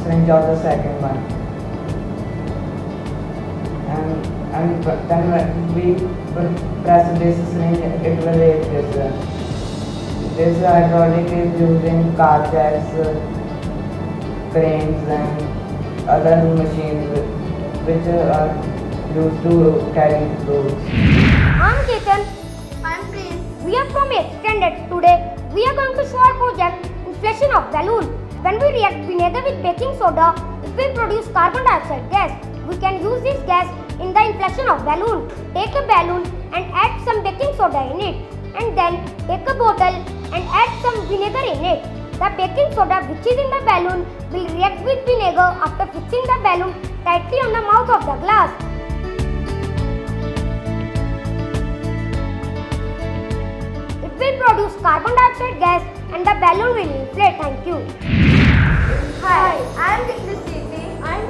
syringe of the second one. And then when we press this syringe, it will raise this. This hydraulic is used in car jacks, cranes and other machines which are used to carry goods. I'm Ketan. I'm Prince. We are from 8th standard. Today we are going to show our project inflation of balloon. When we react vinegar with baking soda, it will produce carbon dioxide gas. We can use this gas in the inflation of balloon. Take a balloon and add some baking soda in it, and then take a bottle and add some vinegar in it. The baking soda which is in the balloon will react with vinegar after fixing the balloon tightly on the mouth of the glass. It will produce carbon dioxide gas and the balloon will inflate. Thank you. Hi, I'm Dikshit Sethi. I'm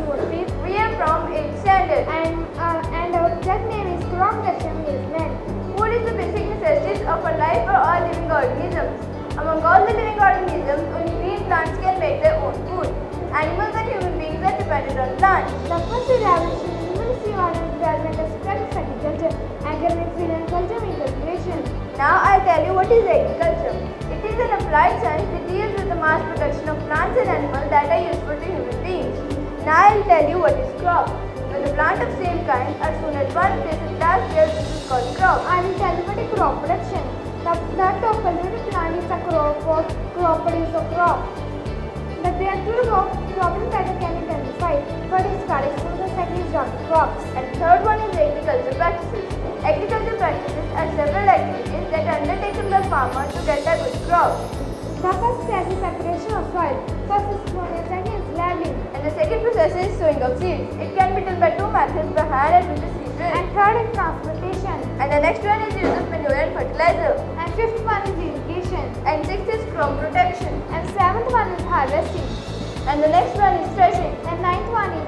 Murthy. We are from 8th standard. And our project name is crop protection management. Food is the basic necessities of a life for all living organisms. Among all the living organisms, only we plants can make their own food. Animals and human beings are dependent on plants. The first revolution in human environment development of spread of agriculture, agriculture and culture integration. Now I'll tell you what is agriculture. It is an applied science that deals with the mass production of plants and animals that are useful to human beings. Now I'll tell you what is crop. When the plant of same kind are sown at one place in large scale, this is called crop. I will tell you what is crop production. The top cultivated plant is a crop for crop produce a crop. The breakthrough of problem pattern can be identified. First is calyx fruit, the second is round crops. And third one is agriculture practices. Agriculture practices are several activities that are undertaken by farmers to get a good crop. The first process is preparation of soil. First is sowing, second is leveling. And the second process is sowing of seeds. It can be done by two methods, by hand and with a seed drill. And third is transplantation. And the next one is use of manure and fertilizer. And fifth one is irrigation. And sixth is crop protection. And seventh one is harvesting. And the next one is threshing. And ninth one is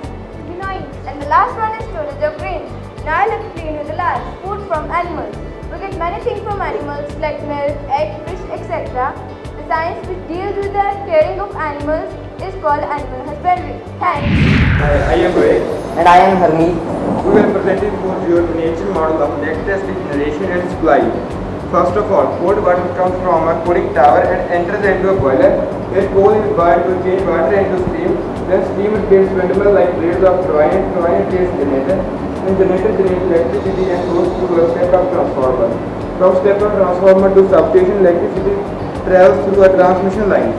winnowing. And the last one is storage of grain. Now let's clean with the last. Food from animals. We get many things from animals like milk, egg, fish, etc. The science which deals with the caring of animals is called animal husbandry. Thanks. Hi, I am Rohit. And I am Harmeet. We will present it for your miniature model of electricity generation and supply. First of all, cold water comes from a cooling tower and enters into a boiler. Where coal is boiled to change water into steam. Then steam creates windmill like blades of turbine. Turbine creates generator. Then generator generates electricity and goes to a step-up transformer. From step-up transformer to substation, electricity travels through a transmission line.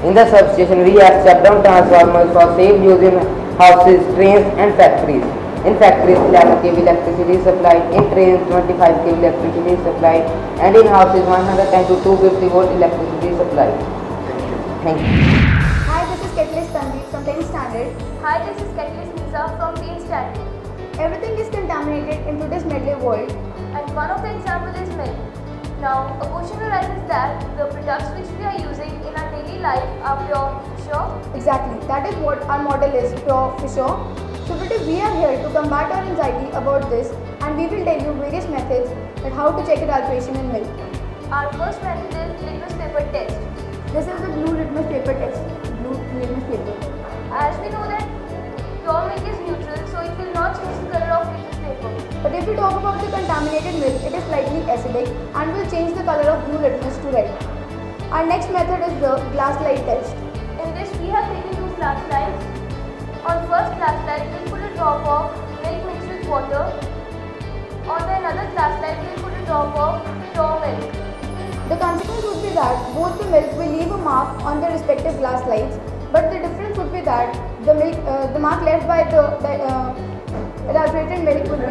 In the substation, we have step-down transformers for safe use in houses, trains and factories. In factories, 11 kV electricity is supplied. In trains, 25 kV electricity is supplied. And in houses, 110 to 250 volt electricity is supplied. Thank you. Hi, this is Catalyst Tanvi from 10th standard. Hi, this is Catalyst Nisa from 10th standard. Everything is contaminated in today's medley world. And one of the examples is milk. Now, a question arises that the products which we are using in our daily life are pure fish oil. Exactly, that is what our model is, pure fish oil. So today we are here to combat our anxiety about this, and we will tell you various methods that how to check adulteration in milk. Our first method is litmus paper test. This is the blue litmus paper test. Blue litmus paper. As we know that pure milk is neutral, so it will not change the color of litmus paper. But if we talk about the contaminated milk, it is slightly acidic and will change the color of blue litmus to red. Our next method is the glass slide test. In this we have taken two glass slides. On first glass slide, we'll put a drop of milk mixed with water. On the another glass slide, we'll put a drop of pure milk. The consequence would be that both the milk will leave a mark on their respective glass slides, but the difference would be that the mark left by the adulterated milk would be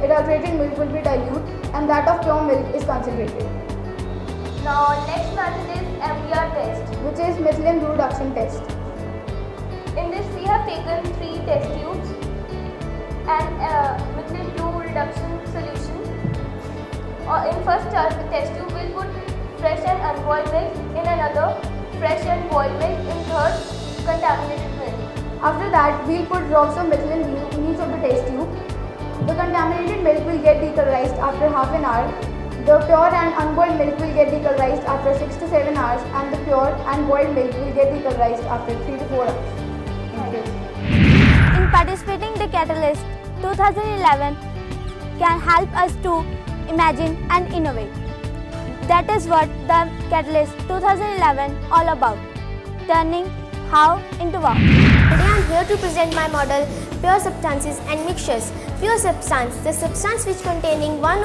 adulterated milk will be dilute, and that of pure milk is concentrated. Now next method is MBR test, which is methylene blue reduction test. In this we have taken 3 test tubes and methylene blue reduction solution. In first test tube we'll put fresh and unboiled milk, in another fresh and boiled milk, in third contaminated milk. After that, we'll put drops of methylene blue in each of the test tube. The contaminated milk will get decolorized after half an hour. The pure and unboiled milk will get decolorized after 6 to 7 hours, and the pure and boiled milk will get decolorized after 3 to 4 hours. Thank you. In participating the Catalyst 2011 can help us to imagine and innovate. That is what the Catalyst 2011 all about, turning how into wow. Today I am here to present my model Pure Substances and Mixtures. Pure substance, the substance which containing one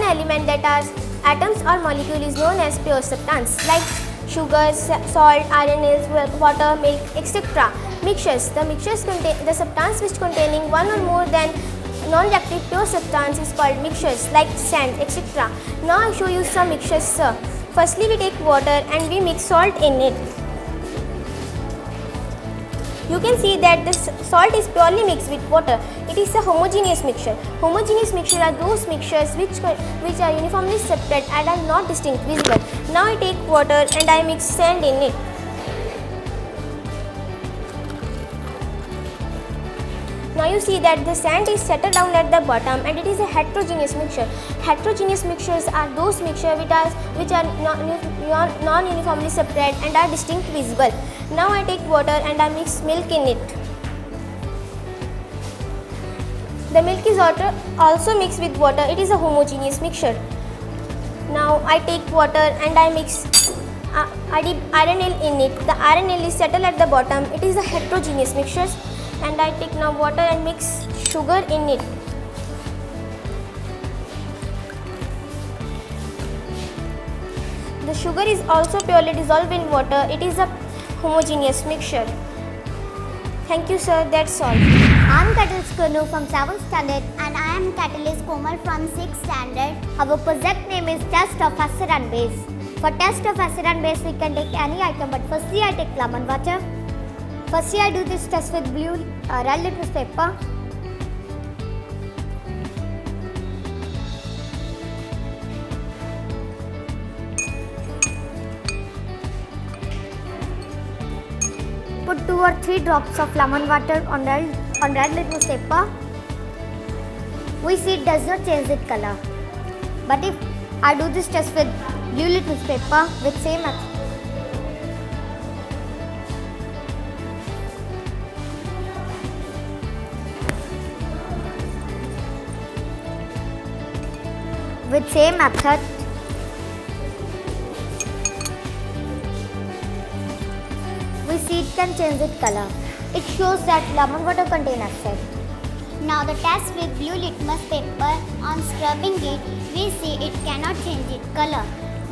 element that are atoms or molecule is known as pure substance, like sugar, salt, RNAs, water, milk, etc. Mixtures, the substance which containing one or more than non-reactive pure substance is called mixtures, like sand, etc. Now I show you some mixtures, sir. Firstly, we take water and we mix salt in it. You can see that this salt is purely mixed with water. It is a homogeneous mixture. Homogeneous mixture are those mixtures which are uniformly separate and are not distinct visible. Now I take water and I mix sand in it. Now you see that the sand is settled down at the bottom and it is a heterogeneous mixture. Heterogeneous mixtures are those mixtures which are non-uniformly separate and are distinct visible. Now I take water and I mix milk in it. The milk is also mixed with water. It is a homogeneous mixture. Now I take water and I mix I dip RNL in it. The RNL is settled at the bottom. It is a heterogeneous mixture. And I take now water and mix sugar in it. The sugar is also purely dissolved in water. It is a homogeneous mixture. Thank you, sir. That's all. I am Catalyst Kunu from 7th standard and I am Catalyst Komal from 6th standard. Our project name is Test of Acid and Base. For test of acid and base, we can take any item, but firstly I take lemon water. Firstly I do this test with red litmus paper. Put 2 or 3 drops of lemon water on red litmus paper. We see it does not change its color. But if I do this test with blue litmus paper with same method, we see it can change its color. It shows that lemon water contains acid. Now the test with blue litmus paper, on scrubbing it, we see it cannot change its color.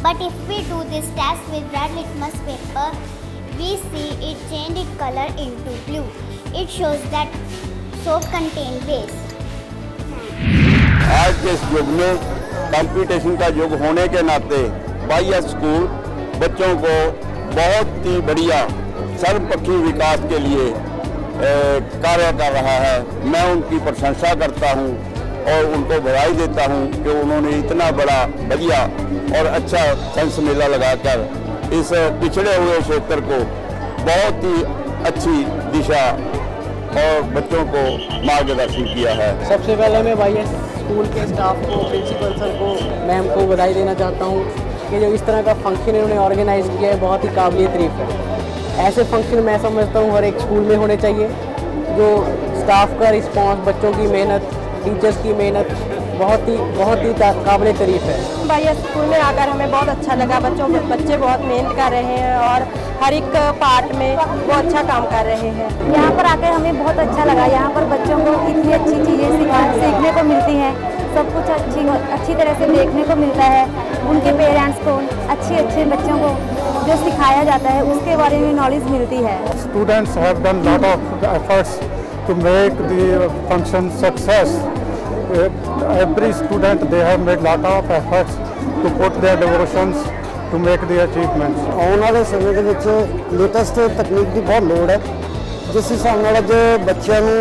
But if we do this test with red litmus paper, we see it change its color into blue. It shows that soap contains base. आज के इस युग में competition का युग होने के नाते YS स्कूल बच्चों को बहुत ही बढ़िया सर्वपक्षीय विकास के लिए कार्य कर रहा है। मैं उनकी प्रशंसा करता हूं और उनको बधाई देता हूं कि उन्होंने इतना बड़ा बढ़िया और अच्छा साइंस मेला लगाकर इस पिछड़े हुए क्षेत्र को बहुत ही अच्छी दिशा और बच्चों को मार्गदर्शन किया है। सबसे पहले मैं YS स्कूल के स्टाफ को, प्रिंसिपल सर को, मैम को बधाई देना चाहता हूँ कि जो इस तरह का फंक्शन इन्होंने ऑर्गेनाइज किया है बहुत ही काबिल तारीफ है। ऐसे फंक्शन मैं समझता हूँ हर एक स्कूल में होने चाहिए। जो स्टाफ का रिस्पांस, बच्चों की मेहनत, टीचर्स की मेहनत बहुत ही काबिल तारीफ है। YS स्कूल में आकर हमें बहुत अच्छा लगा। बच्चे बहुत मेहनत कर रहे हैं और हर एक पार्ट में वो अच्छा काम कर रहे हैं। यहाँ पर आकर हमें बहुत अच्छा लगा। यहाँ पर बच्चों को इतनी अच्छी चीज़ें सीखने को मिलती हैं, सब कुछ अच्छी तरह से देखने को मिलता है। उनके पेरेंट्स को अच्छे बच्चों को जो सिखाया जाता है उसके बारे में नॉलेज मिलती है। Students have done lot of efforts to make the function success. Every student, they have made lot of efforts to put their devotions to make the achievements. ਆਉਣ ਵਾਲੇ ਸਮੇਂ ਦੇ ਵਿੱਚ ਲੇਟੈਸਟ ਤਕਨੀਕ ਦੀ ਬਹੁਤ ਲੋੜ ਹੈ। ਜਿਸ ਹਿਸਾਬ ਨਾਲ ਅੱਜ ਬੱਚਿਆਂ ਨੂੰ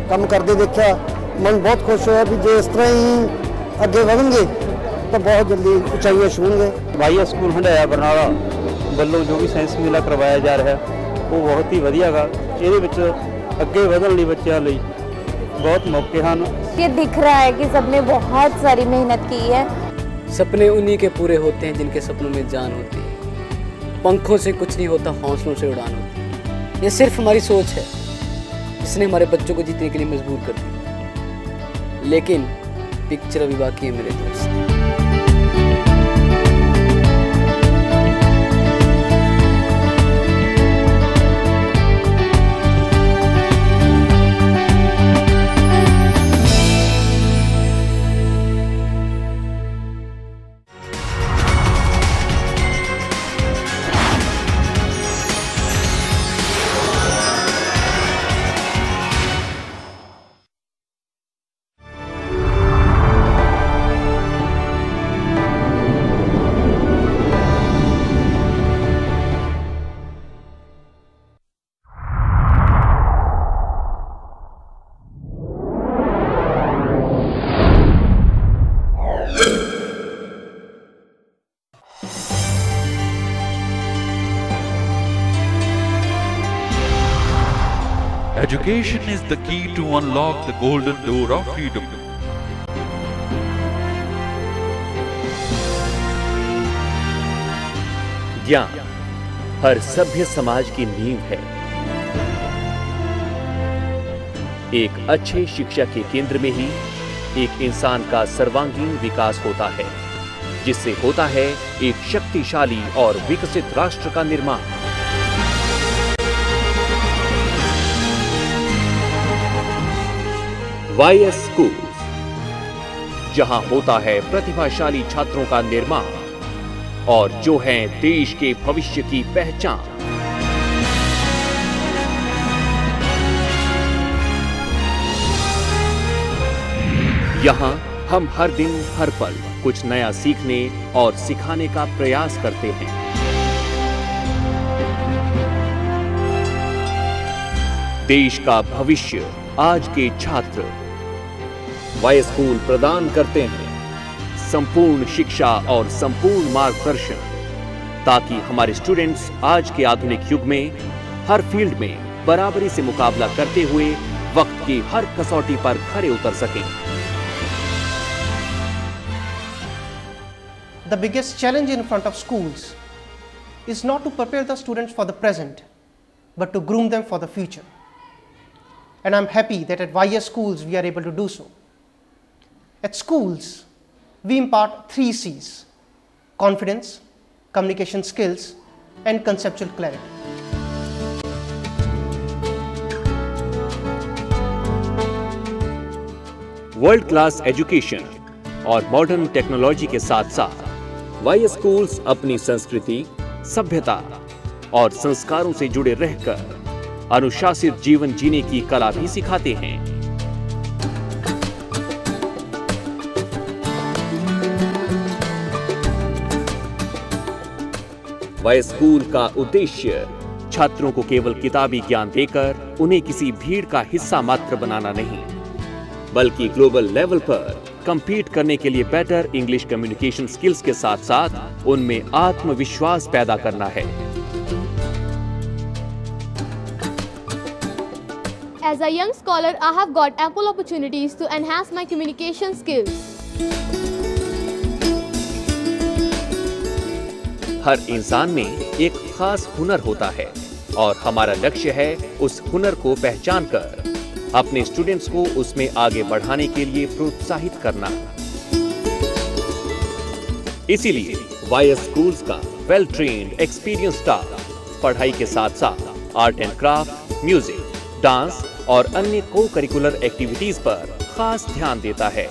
ਕੰਮ ਕਰਦੇ ਦੇਖਿਆ, ਮਨ ਬਹੁਤ ਖੁਸ਼ ਹੋਇਆ ਵੀ ਜੇ ਇਸ ਤਰ੍ਹਾਂ ਹੀ ਅੱਗੇ ਵਧਣਗੇ ਤਾਂ ਬਹੁਤ ਜਲਦੀ ਉਚਾਈਆਂ ਛੂਹਣਗੇ। YS ਸਕੂਲ ਹੰਡਾਇਆ ਬਰਨਾਲਾ ਵੱਲੋਂ ਜੋ ਵੀ ਸਾਇੰਸ ਮੇਲਾ ਕਰਵਾਇਆ ਜਾ ਰਿਹਾ ਉਹ ਬਹੁਤ ਹੀ ਵਧੀਆ ਗਾ। ਇਹਦੇ ਵਿੱਚ ਅੱਗੇ ਵਧਣ ਲਈ ਬੱਚਿਆਂ ਲਈ बहुत मौके हैं। ये दिख रहा है कि सबने बहुत सारी मेहनत की है। सपने उन्हीं के पूरे होते हैं जिनके सपनों में जान होती है। पंखों से कुछ नहीं होता, हौसलों से उड़ान होती है। ये सिर्फ हमारी सोच है जिसने हमारे बच्चों को जीतने के लिए मजबूर कर दिया। लेकिन पिक्चर अभी बाकी है मेरे दोस्त। Education is the key to unlock the golden door of freedom. ज्ञान हर सभ्य समाज की नींव है। एक अच्छे शिक्षा के केंद्र में ही एक इंसान का सर्वांगीण विकास होता है, जिससे होता है एक शक्तिशाली और विकसित राष्ट्र का निर्माण। YS स्कूल्स, जहां होता है प्रतिभाशाली छात्रों का निर्माण और जो हैं देश के भविष्य की पहचान। यहां हम हर दिन हर पल कुछ नया सीखने और सिखाने का प्रयास करते हैं। देश का भविष्य आज के छात्र YS स्कूल प्रदान करते हैं संपूर्ण शिक्षा और संपूर्ण मार्गदर्शन, ताकि हमारे स्टूडेंट्स आज के आधुनिक युग में हर फील्ड में बराबरी से मुकाबला करते हुए वक्त की हर कसौटी पर खरे उतर सकें। The biggest challenge in front of schools is not to prepare the students for the present, but to groom them for the future. And I'm happy that at YS schools we are able to do so. At schools, we impart 3 C's: confidence, communication skills, and conceptual clarity. World class education और modern technology के साथ साथ YS schools अपनी संस्कृति, सभ्यता और संस्कारों से जुड़े रहकर अनुशासित जीवन जीने की कला भी सिखाते हैं। YS स्कूल का उद्देश्य छात्रों को केवल किताबी ज्ञान देकर उन्हें किसी भीड़ का हिस्सा मात्र बनाना नहीं, बल्कि ग्लोबल लेवल पर compete करने के लिए बेटर इंग्लिश कम्युनिकेशन स्किल्स के साथ साथ उनमें आत्मविश्वास पैदा करना है। As a young scholar, I have got ample opportunities to enhance my communication skills. हर इंसान में एक खास हुनर होता है और हमारा लक्ष्य है उस हुनर को पहचान कर अपने स्टूडेंट्स को उसमें आगे बढ़ाने के लिए प्रोत्साहित करना। इसीलिए YS स्कूल्स का वेल ट्रेन्ड एक्सपीरियंस स्टाफ पढ़ाई के साथ साथ art and craft, music, dance और अन्य को करिकुलर एक्टिविटीज पर खास ध्यान देता है।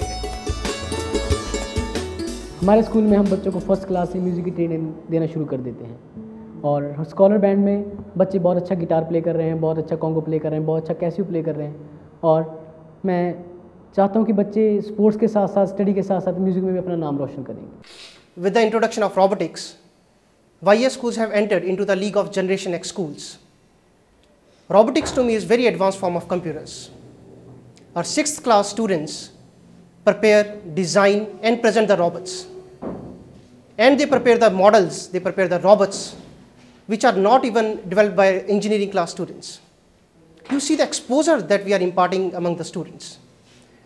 हमारे स्कूल में हम बच्चों को फर्स्ट क्लास से म्यूज़िक की ट्रेनिंग देना शुरू कर देते हैं और स्कॉलर बैंड में बच्चे बहुत अच्छा गिटार प्ले कर रहे हैं, बहुत अच्छा कॉन्गो प्ले कर रहे हैं, बहुत अच्छा कैसियो प्ले कर रहे हैं और मैं चाहता हूं कि बच्चे स्पोर्ट्स के साथ साथ स्टडी के साथ साथ म्यूज़िक में भी अपना नाम रोशन करेंगे। With the introduction of robotics, YS schools have entered into the league of Generation X schools. Robotics to me is very advanced form of computers. Our 6th class students prepare, design and present the robots. And they prepare the models, they prepare the robots which are not even developed by engineering class students. You see the exposure that we are imparting among the students.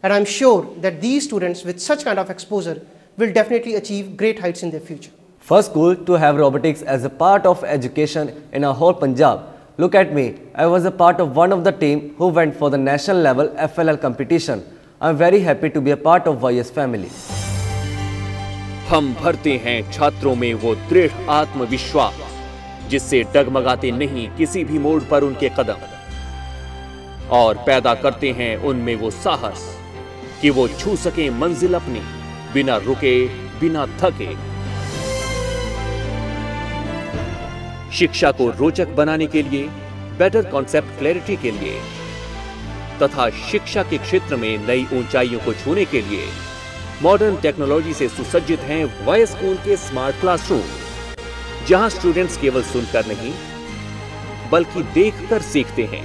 And I'm sure that these students with such kind of exposure will definitely achieve great heights in their future. First school to have robotics as a part of education in our whole Punjab. Look at me, I was a part of one of the team who went for the national level FLL competition. I am very happy to be a part of YS family. हम भरते हैं छात्रों में वो दृढ़ आत्मविश्वास जिससे डगमगाते नहीं किसी भी मोड़ पर उनके कदम, और पैदा करते हैं उनमें वो साहस कि वो छू सके मंजिल अपनी बिना रुके बिना थके। शिक्षा को रोचक बनाने के लिए, बेटर कॉन्सेप्ट क्लैरिटी के लिए तथा शिक्षा के क्षेत्र में नई ऊंचाइयों को छूने के लिए मॉडर्न टेक्नोलॉजी से सुसज्जित हैं वाईएस स्कूल के स्मार्ट क्लासरूम, जहां स्टूडेंट्स केवल सुनकर नहीं बल्कि देखकर सीखते हैं।